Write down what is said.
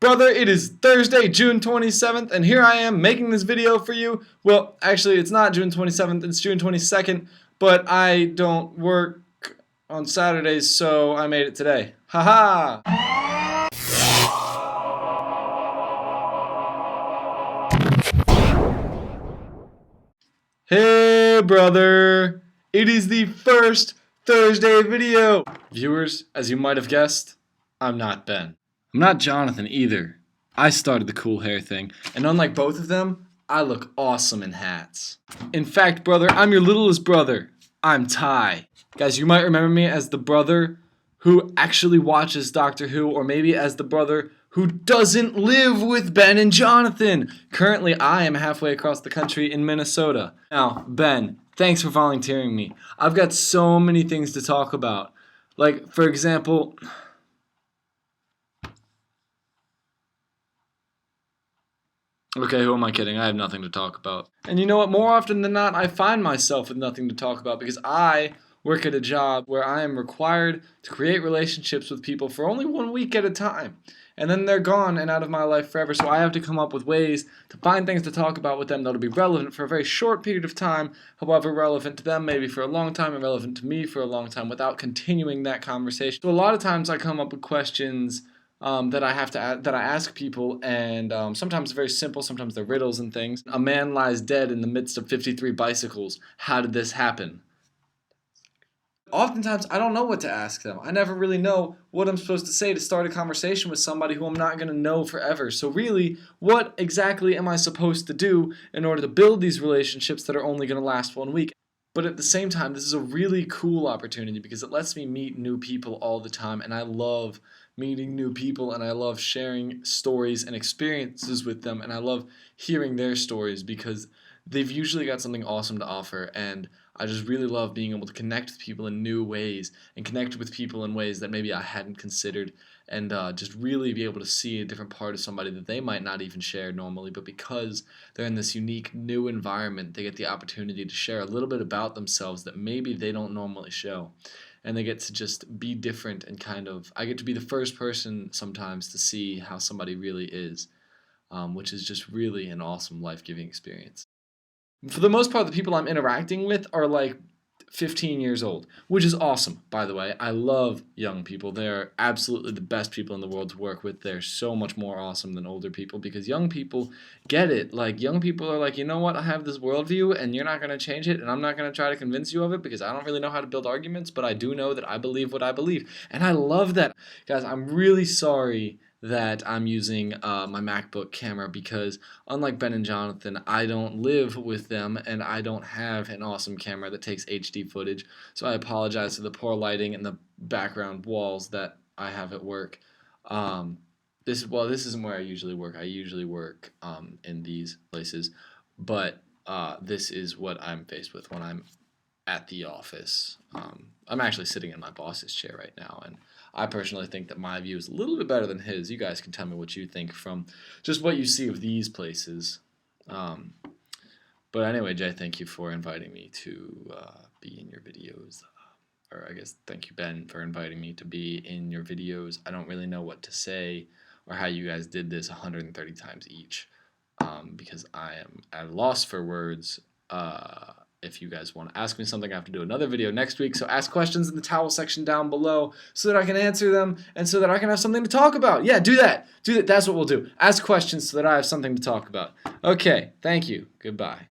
Brother, it is Thursday, June 27th, and here I am making this video for you. Well, actually, it's not June 27th, it's June 22nd, but I don't work on Saturdays, so I made it today. Haha! Hey, brother! It is the first Thursday video! Viewers, as you might have guessed, I'm not Ben. I'm not Jonathan either. I started the cool hair thing, and unlike both of them, I look awesome in hats. In fact, brother, I'm your littlest brother. I'm Ty. Guys, you might remember me as the brother who actually watches Doctor Who, or maybe as the brother who doesn't live with Ben and Jonathan. Currently, I am halfway across the country in Minnesota. Now, Ben, thanks for volunteering me. I've got so many things to talk about. Like, for example... Okay, who am I kidding? I have nothing to talk about. And you know what? More often than not, I find myself with nothing to talk about because I work at a job where I am required to create relationships with people for only 1 week at a time. And then they're gone and out of my life forever, so I have to come up with ways to find things to talk about with them that'll be relevant for a very short period of time, however relevant to them maybe for a long time and relevant to me for a long time without continuing that conversation. So a lot of times I come up with questions that I ask people, and sometimes they're very simple, sometimes they're riddles and things. A man lies dead in the midst of 53 bicycles. How did this happen? Oftentimes, I don't know what to ask them. I never really know what I'm supposed to say to start a conversation with somebody who I'm not going to know forever. So really, what exactly am I supposed to do in order to build these relationships that are only going to last 1 week? But at the same time, this is a really cool opportunity because it lets me meet new people all the time, and I love meeting new people, and I love sharing stories and experiences with them, and I love hearing their stories because they've usually got something awesome to offer, and I just really love being able to connect with people in new ways and connect with people in ways that maybe I hadn't considered, and just really be able to see a different part of somebody that they might not even share normally, but because they're in this unique new environment, they get the opportunity to share a little bit about themselves that maybe they don't normally show. And they get to just be different and I get to be the first person sometimes to see how somebody really is, which is just really an awesome life-giving experience. For the most part, the people I'm interacting with are like 15 years old, which is awesome, by the way. I love young people. They're absolutely the best people in the world to work with. They're so much more awesome than older people because young people get it. Like, young people are like, you know what, I have this worldview and you're not going to change it, and I'm not going to try to convince you of it because I don't really know how to build arguments, but I do know that I believe what I believe. And I love that. Guys, I'm really sorry that I'm using my MacBook camera because unlike Ben and Jonathan, I don't live with them and I don't have an awesome camera that takes HD footage, so I apologize for the poor lighting and the background walls that I have at work. This isn't where I usually work. I usually work in these places, but this is what I'm faced with when I'm at the office. I'm actually sitting in my boss's chair right now, and I personally think that my view is a little bit better than his. You guys can tell me what you think from just what you see of these places. But anyway, Jay, thank you for inviting me to be in your videos. Or I guess thank you, Ben, for inviting me to be in your videos. I don't really know what to say or how you guys did this 130 times each because I am at a loss for words. If you guys want to ask me something, I have to do another video next week, so ask questions in the towel section down below so that I can answer them and so that I can have something to talk about. Yeah, do that. Do that. That's what we'll do. Ask questions so that I have something to talk about. Okay, thank you. Goodbye.